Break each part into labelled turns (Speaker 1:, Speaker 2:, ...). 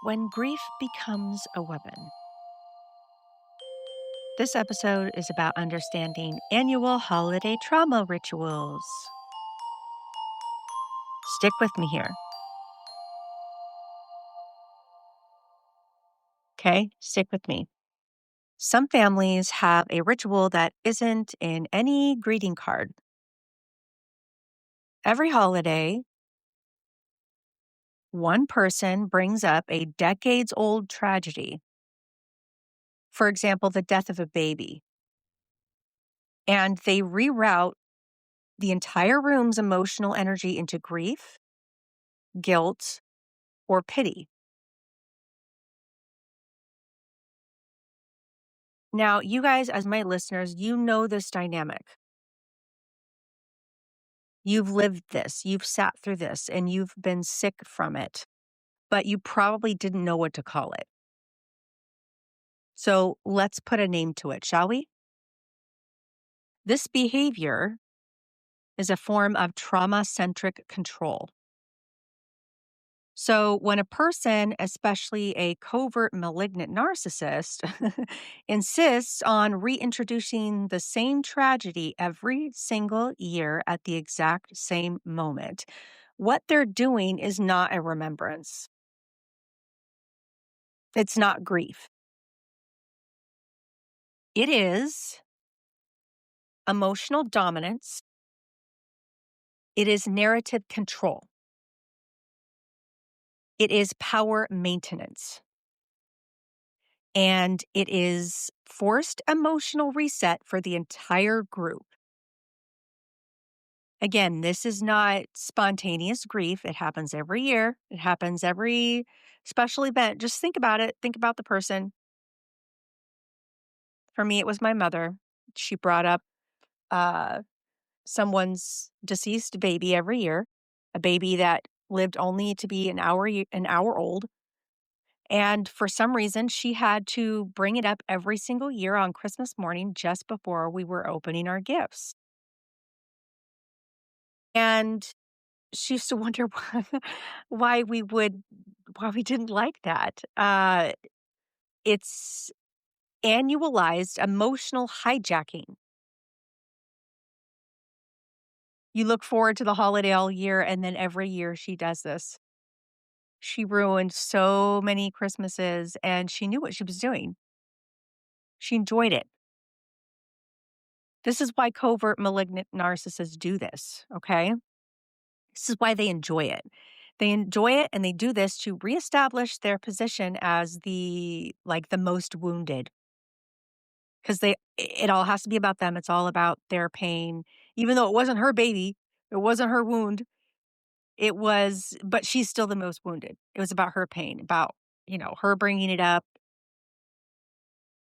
Speaker 1: When grief becomes a weapon. This episode is about understanding annual holiday trauma rituals. Stick with me here. Okay, stick with me. Some families have a ritual that isn't in any greeting card. Every holiday, one person brings up a decades old tragedy. For example, the death of a baby. And they reroute the entire room's emotional energy into grief, guilt, or pity. Now, you guys, as my listeners, you know this dynamic. You've lived this, you've sat through this, and you've been sick from it, but you probably didn't know what to call it. So let's put a name to it, shall we? This behavior is a form of trauma centric control. So, when a person, especially a covert malignant narcissist, insists on reintroducing the same tragedy every single year at the exact same moment, what they're doing is not a remembrance. It's not grief. It is emotional dominance. It is narrative control. It is power maintenance. And it is forced emotional reset for the entire group. Again, this is not spontaneous grief. It happens every year. It happens every special event. Just think about it. Think about the person. For me, it was my mother. She brought up uh, someone's deceased baby every year, a baby that lived only to be an hour old. And for some reason, she had to bring it up every single year on Christmas morning just before we were opening our gifts. And she used to wonder why we would why we didn't like that. It's annualized emotional hijacking. You look forward to the holiday all year, and then every year she does this. She ruined so many Christmases, and she knew what she was doing. She enjoyed it. This is why covert malignant narcissists do this, okay? This is why they enjoy it. They enjoy it and they do this to reestablish their position as the most wounded. Because it all has to be about them. It's all about their pain. Even though it wasn't her baby, it wasn't her wound. But she's still the most wounded. It was about her pain, about, her bringing it up.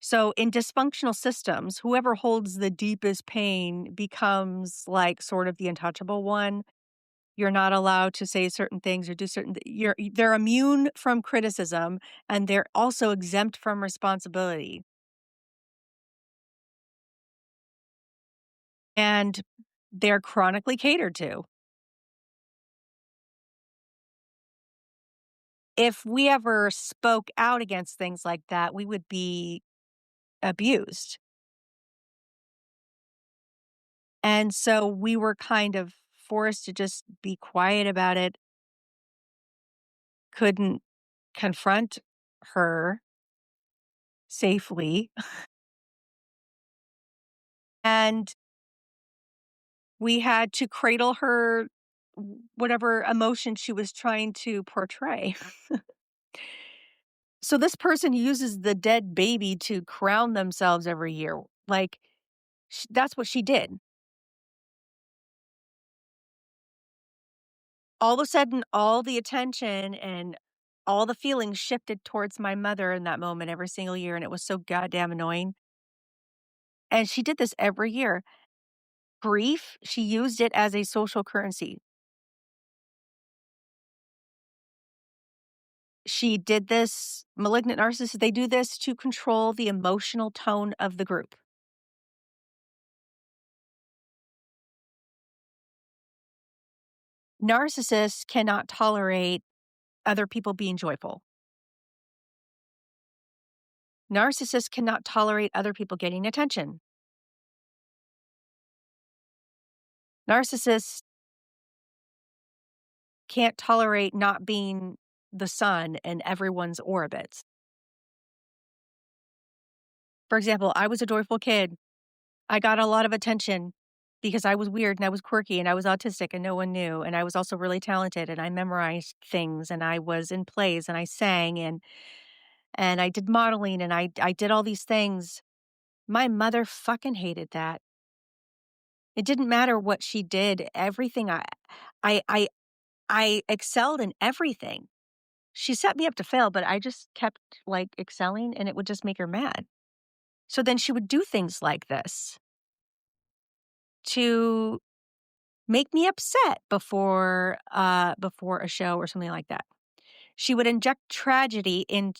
Speaker 1: So in dysfunctional systems, whoever holds the deepest pain becomes like sort of the untouchable one. You're not allowed to say certain things or do they're immune from criticism, and they're also exempt from responsibility. And they're chronically catered to. If we ever spoke out against things like that, we would be abused. And so we were kind of forced to just be quiet about it, couldn't confront her safely. And we had to cradle her whatever emotion she was trying to portray. So this person uses the dead baby to crown themselves every year. Like, that's what she did. All of a sudden, all the attention and all the feelings shifted towards my mother in that moment every single year, and it was so goddamn annoying. And she did this every year. Grief, she used it as a social currency. She did this malignant narcissist, they do this to control the emotional tone of the group. Narcissists cannot tolerate other people being joyful. Narcissists cannot tolerate other people getting attention. Narcissists can't tolerate not being the sun in everyone's orbits. For example, I was a joyful kid. I got a lot of attention because I was weird and I was quirky and I was autistic and no one knew. And I was also really talented and I memorized things and I was in plays and I sang and I did modeling and I did all these things. My mother fucking hated that. It didn't matter what she did. Everything I I I excelled in everything. She set me up to fail, but I just kept like excelling and it would just make her mad. So then she would do things like this to make me upset before a show or something like that. She would inject tragedy in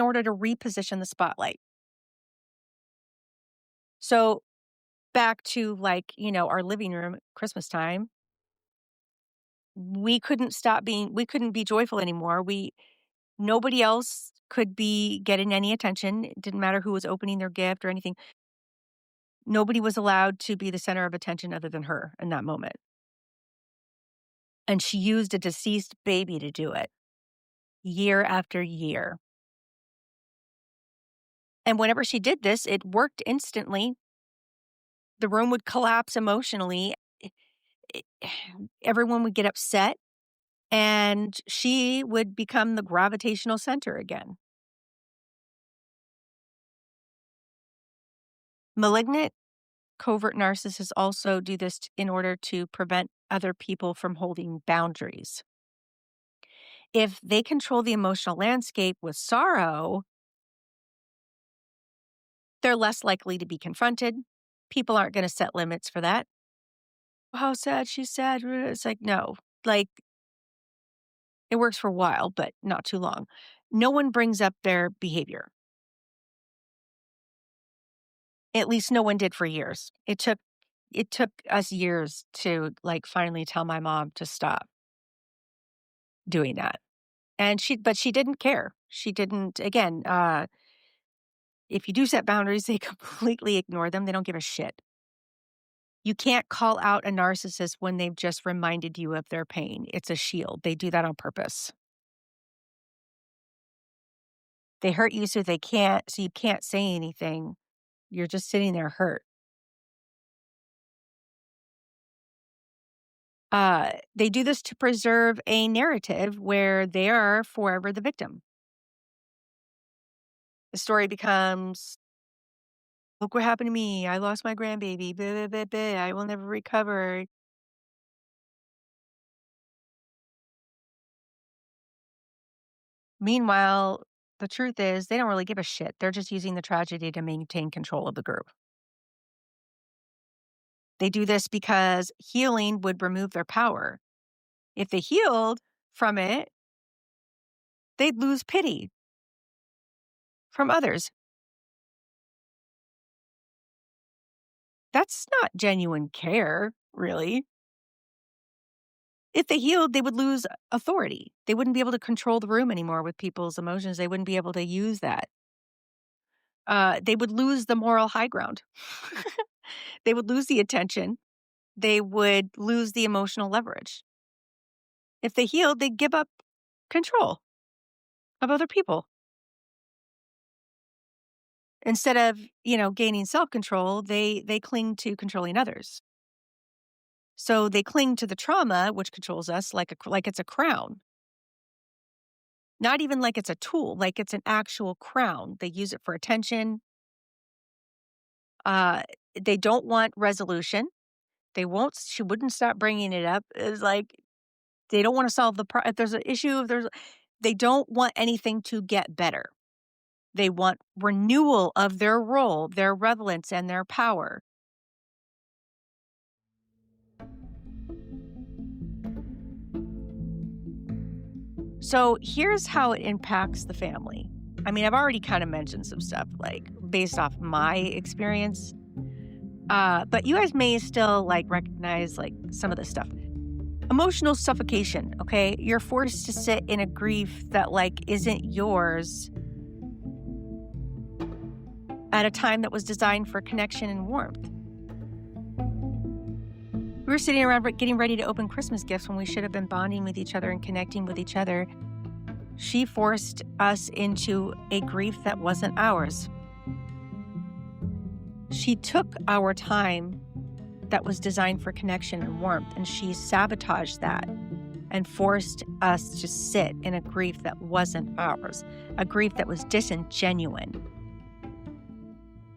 Speaker 1: order to reposition the spotlight. So back to like, our living room at Christmas time, we couldn't be joyful anymore. Nobody else could be getting any attention. It didn't matter who was opening their gift or anything. Nobody was allowed to be the center of attention other than her in that moment. And she used a deceased baby to do it year after year. And whenever she did this, it worked instantly. The room would collapse emotionally. It- Everyone would get upset, and she would become the gravitational center again. Malignant covert narcissists also do this in order to prevent other people from holding boundaries. If they control the emotional landscape with sorrow, they're less likely to be confronted. People aren't going to set limits for that. How sad, she's sad. It's like, no, like it works for a while, but not too long. No one brings up their behavior. At least no one did for years. It took us years to like finally tell my mom to stop doing that. And but she didn't care. She didn't, again, if you do set boundaries, they completely ignore them. They don't give a shit. You can't call out a narcissist when they've just reminded you of their pain. It's a shield. They do that on purpose. They hurt you so you can't say anything. You're just sitting there hurt. They do this to preserve a narrative where they are forever the victim. The story becomes, look what happened to me. I lost my grandbaby. Blah, blah, blah, blah. I will never recover. Meanwhile, the truth is they don't really give a shit. They're just using the tragedy to maintain control of the group. They do this because healing would remove their power. If they healed from it, they'd lose pity from others. That's not genuine care, really. If they healed, they would lose authority. They wouldn't be able to control the room anymore with people's emotions. They wouldn't be able to use that. They would lose the moral high ground. They would lose the attention. They would lose the emotional leverage. If they healed, they'd give up control of other people. Instead of, gaining self-control, they cling to controlling others. So they cling to the trauma, which controls us like it's a crown. Not even like it's a tool, like it's an actual crown. They use it for attention. They don't want resolution. She wouldn't stop bringing it up. It's like they don't want to solve if there's an issue, they don't want anything to get better. They want renewal of their role, their relevance, and their power. So here's how it impacts the family. I mean, I've already kind of mentioned some stuff, like based off my experience. But you guys may still like recognize like some of this stuff. Emotional suffocation, okay? You're forced to sit in a grief that like isn't yours at a time that was designed for connection and warmth. We were sitting around getting ready to open Christmas gifts when we should have been bonding with each other and connecting with each other. She forced us into a grief that wasn't ours. She took our time that was designed for connection and warmth, and she sabotaged that and forced us to sit in a grief that wasn't ours, a grief that was disingenuine,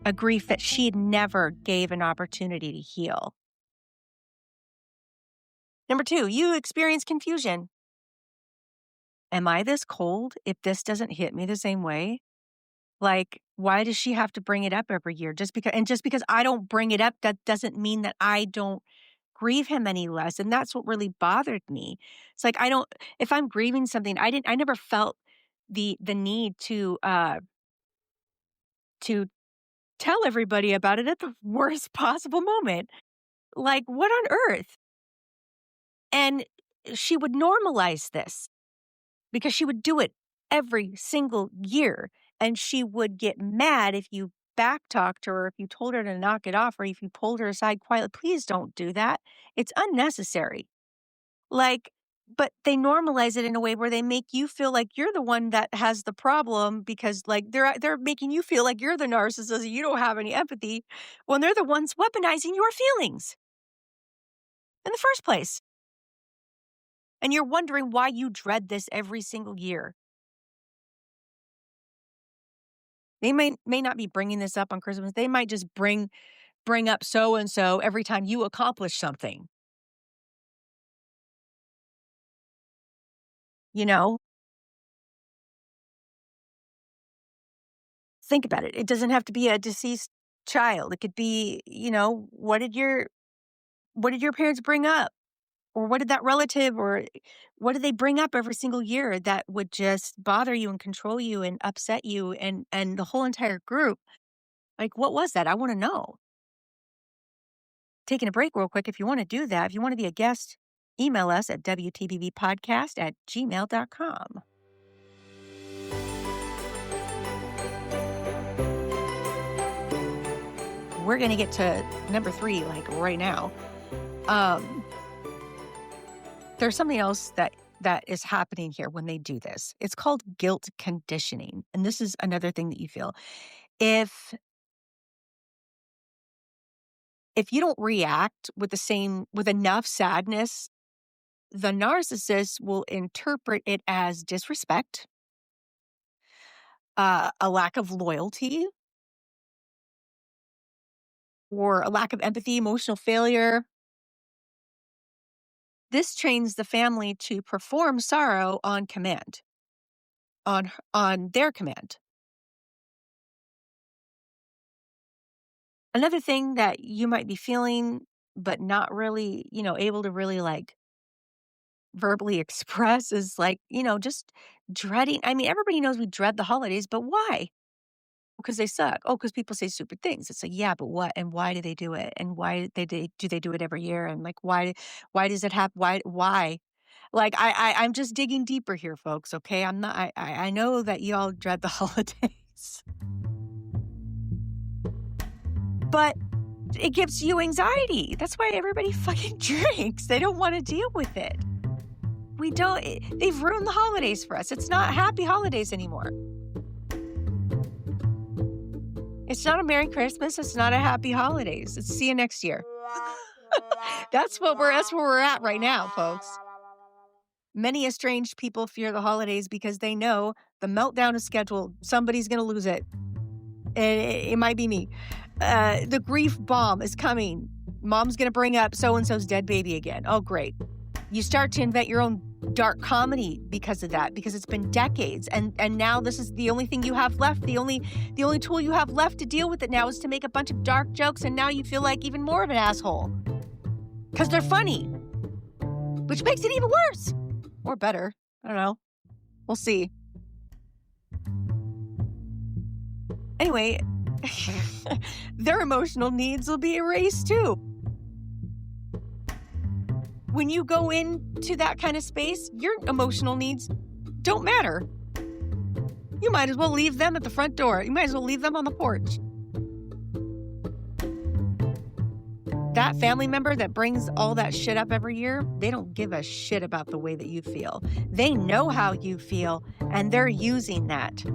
Speaker 1: a grief that she never gave an opportunity to heal. Number 2, you experience confusion. Am I this cold if this doesn't hit me the same way? Like, why does she have to bring it up every year? Just because I don't bring it up, that doesn't mean that I don't grieve him any less. And that's what really bothered me. It's like, if I'm grieving something, I never felt the need to tell everybody about it at the worst possible moment. Like, what on earth? And she would normalize this because she would do it every single year. And she would get mad if you backtalked her, or if you told her to knock it off, or if you pulled her aside quietly. Please don't do that. It's unnecessary. But they normalize it in a way where they make you feel like you're the one that has the problem, because they're making you feel like you're the narcissist and you don't have any empathy when they're the ones weaponizing your feelings in the first place. And you're wondering why you dread this every single year. They may not be bringing this up on Christmas. They might just bring up so-and-so every time you accomplish something. You know? Think about it. It doesn't have to be a deceased child. It could be, what did your parents bring up? Or what did that relative, or what did they bring up every single year that would just bother you and control you and upset you and the whole entire group? Like, what was that? I want to know. Taking a break real quick. If you want to do that, if you want to be a guest, email us at wtbbpodcast@gmail.com. We're going to get to number 3, like right now. There's something else that is happening here when they do this. It's called guilt conditioning. And this is another thing that you feel. If you don't react with enough sadness, the narcissist will interpret it as disrespect, a lack of loyalty, or a lack of empathy, emotional failure. This trains the family to perform sorrow on command, on their command. Another thing that you might be feeling, but not really, able to really verbally express is just dreading. I mean, everybody knows we dread the holidays, but why? Because they suck. Oh, because people say stupid things. It's like, yeah, but what? And why do they do it? And why do they do it every year? And why does it happen? Why? I'm just digging deeper here, folks. Okay. I'm not, I know that you all dread the holidays, but it gives you anxiety. That's why everybody fucking drinks. They don't want to deal with it. They've ruined the holidays for us. It's not happy holidays anymore. It's not a Merry Christmas. It's not a Happy Holidays. It's see you next year. That's where we're at right now, folks. Many estranged people fear the holidays because they know the meltdown is scheduled. Somebody's going to lose it. It might be me. The grief bomb is coming. Mom's going to bring up so-and-so's dead baby again. Oh, great. You start to invent your own dark comedy because of that, because it's been decades. And now this is the only thing you have left. The only tool you have left to deal with it now is to make a bunch of dark jokes. And now you feel like even more of an asshole because they're funny, which makes it even worse or better. I don't know. We'll see. Anyway, their emotional needs will be erased too. When you go into that kind of space, your emotional needs don't matter. You might as well leave them at the front door. You might as well leave them on the porch. That family member that brings all that shit up every year, they don't give a shit about the way that you feel. They know how you feel, and they're using that.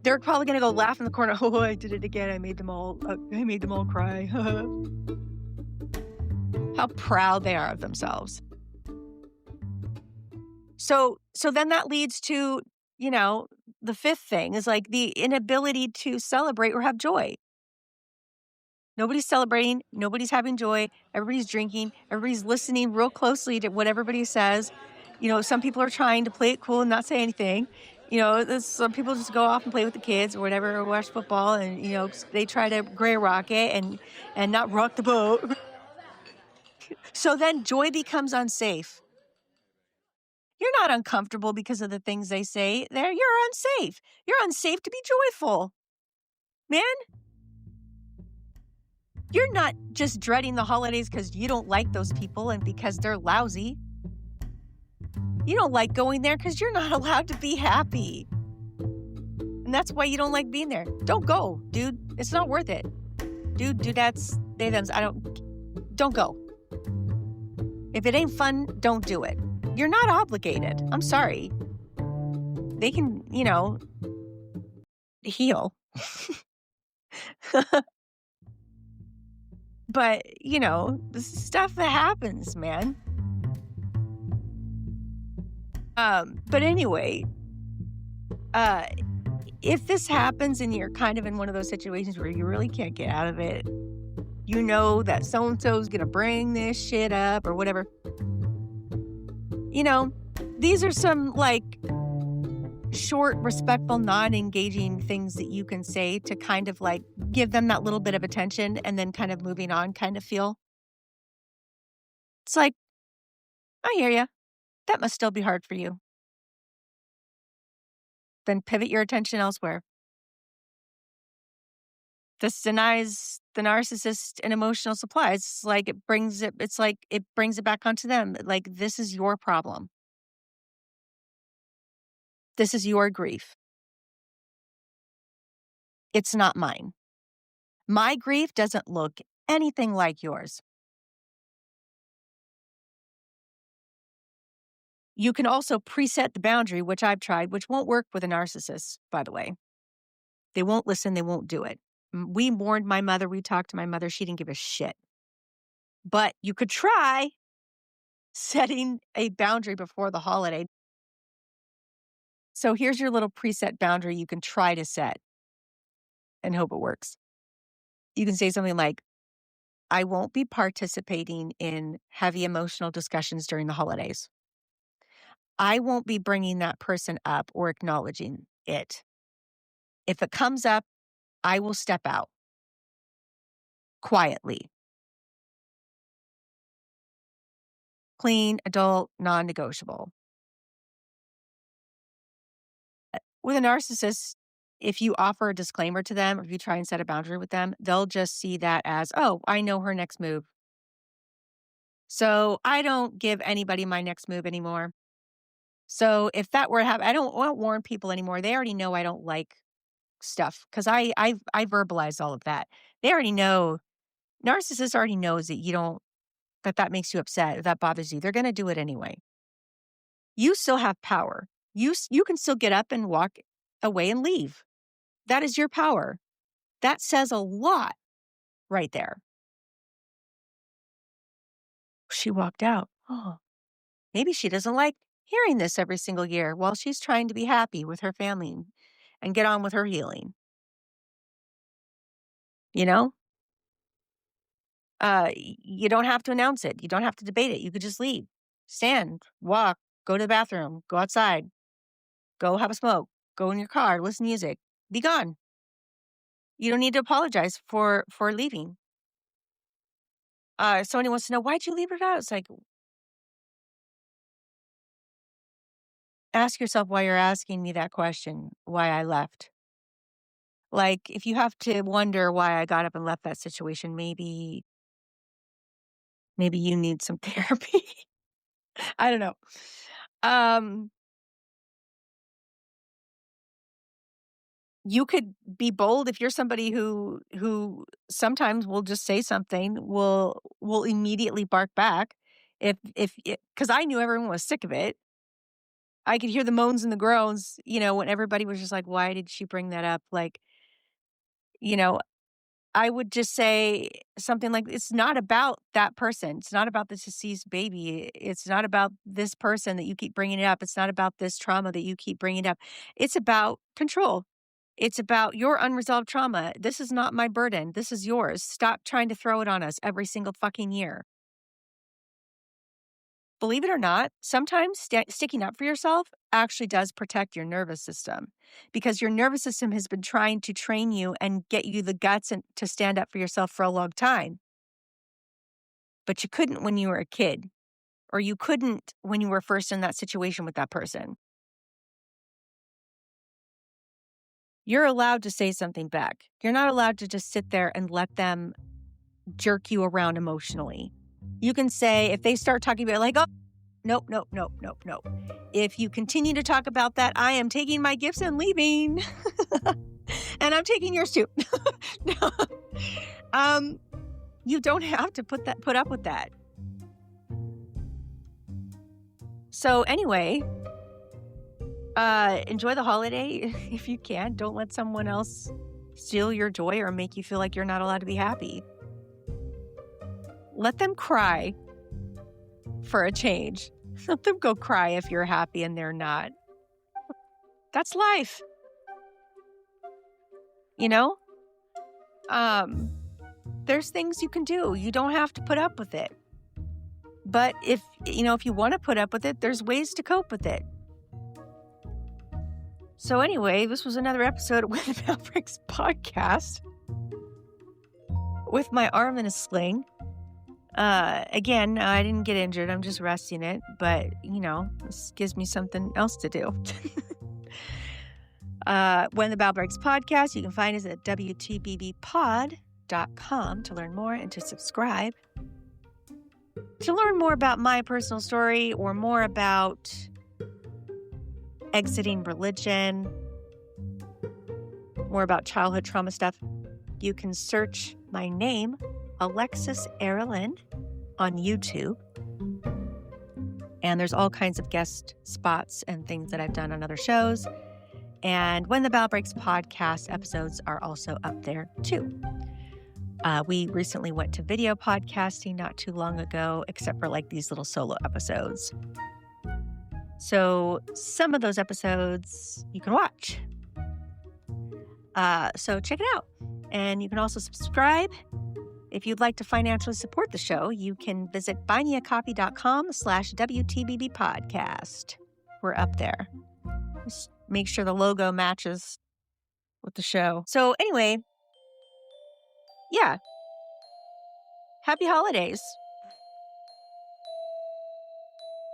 Speaker 1: They're probably gonna go laugh in the corner, "Oh, I did it again. I made them all cry." How proud they are of themselves. So then that leads to, you know, the fifth thing is, like, the inability to celebrate or have joy. Nobody's celebrating, nobody's having joy, everybody's drinking, everybody's listening real closely to what everybody says. Some people are trying to play it cool and not say anything. There's some people just go off and play with the kids or whatever, or watch football, and they try to gray rock it and not rock the boat. So then joy becomes unsafe. You're not uncomfortable because of the things they say. You're unsafe. You're unsafe to be joyful. Man, you're not just dreading the holidays because you don't like those people and because they're lousy. You don't like going there because you're not allowed to be happy. And that's why you don't like being there. Don't go, dude. It's not worth it. Dude, dudettes, they, thems, don't go. If it ain't fun, don't do it. You're not obligated. I'm sorry. They can, heal. But, this is stuff that happens, man. But anyway, uh, if this happens and you're kind of in one of those situations where you really can't get out of it, you know that so-and-so's gonna bring this shit up or whatever. These are some, like, short, respectful, non-engaging things that you can say to kind of, like, give them that little bit of attention and then kind of moving on kind of feel. It's like, "I hear you. That must still be hard for you." Then pivot your attention elsewhere. This denies the narcissist an emotional supply. It's like it brings it back onto them. Like, this is your problem. This is your grief. It's not mine. My grief doesn't look anything like yours. You can also preset the boundary, which I've tried, which won't work with a narcissist, by the way. They won't listen, they won't do it. We warned my mother, we talked to my mother, she didn't give a shit. But you could try setting a boundary before the holiday. So here's your little preset boundary you can try to set and hope it works. You can say something like, I won't be participating in heavy emotional discussions during the holidays. I won't be bringing that person up or acknowledging it. If it comes up, I will step out quietly. Clean, adult, non negotiable. With a narcissist, if you offer a disclaimer to them, or if you try and set a boundary with them, they'll just see that as, oh, I know her next move. So I don't give anybody my next move anymore. So if that were to happen, I won't warn people anymore. They already know I don't like stuff because I verbalize all of that. They already know. Narcissist already knows that that makes you upset, that bothers you. They're going to do it anyway. You still have power. You can still get up and walk away and leave. That is your power. That says a lot right there. She walked out. Oh, maybe she doesn't like hearing this every single year while she's trying to be happy with her family and get on with her healing. You know, you don't have to announce it. You don't have to debate it. You could just leave, stand, walk, go to the bathroom, go outside, go have a smoke, go in your car, listen to music, be gone. You don't need to apologize for leaving. Somebody wants to know, why'd you leave her out? It's like, ask yourself why you're asking me that question, why I left. Like, if you have to wonder why I got up and left that situation, maybe you need some therapy. I don't know. Um, You could be bold if you're somebody who sometimes will just say something, will immediately bark back if it, 'cause I knew everyone was sick of it. I could hear the moans and the groans, when everybody was just like, "Why did she bring that up?" Like, you know, I would just say something like, "It's not about that person. It's not about the deceased baby. It's not about this person that you keep bringing it up. It's not about this trauma that you keep bringing up. It's about control. It's about your unresolved trauma. This is not my burden. This is yours. Stop trying to throw it on us every single fucking year." Believe it or not, sometimes sticking up for yourself actually does protect your nervous system because your nervous system has been trying to train you and get you the guts to stand up for yourself for a long time. But you couldn't when you were a kid, or you couldn't when you were first in that situation with that person. You're allowed to say something back. You're not allowed to just sit there and let them jerk you around emotionally. You can say, if they start talking about like, "Oh, nope, nope, nope, nope, nope. If you continue to talk about that, I am taking my gifts and leaving." And I'm taking yours too. No. You don't have to put up with that. So anyway, enjoy the holiday if you can. Don't let someone else steal your joy or make you feel like you're not allowed to be happy. Let them cry for a change. Let them go cry if you're happy and they're not. That's life. You know? There's things you can do. You don't have to put up with it. But if you want to put up with it, there's ways to cope with it. So anyway, this was another episode of When the Bell Breaks podcast with my arm in a sling. Again, I didn't get injured. I'm just resting it. But, this gives me something else to do. When the Bell Breaks podcast, you can find us at WTBBpod.com to learn more and to subscribe. To learn more about my personal story or more about exiting religion, more about childhood trauma stuff, you can search my name, Alexis Erilyn, on YouTube. And there's all kinds of guest spots and things that I've done on other shows. And When the Bell Breaks podcast episodes are also up there too. We recently went to video podcasting not too long ago, except for like these little solo episodes. So some of those episodes you can watch. So check it out. And you can also subscribe. If you'd like to financially support the show, you can visit buymeacoffee.com/WTBB podcast. We're up there. Just make sure the logo matches with the show. So anyway, yeah. Happy holidays.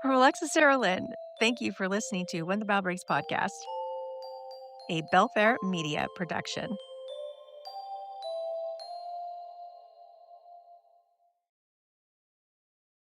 Speaker 1: From Alexis Erilyn, thank you for listening to When the Bell Breaks podcast, a Belfair Media production.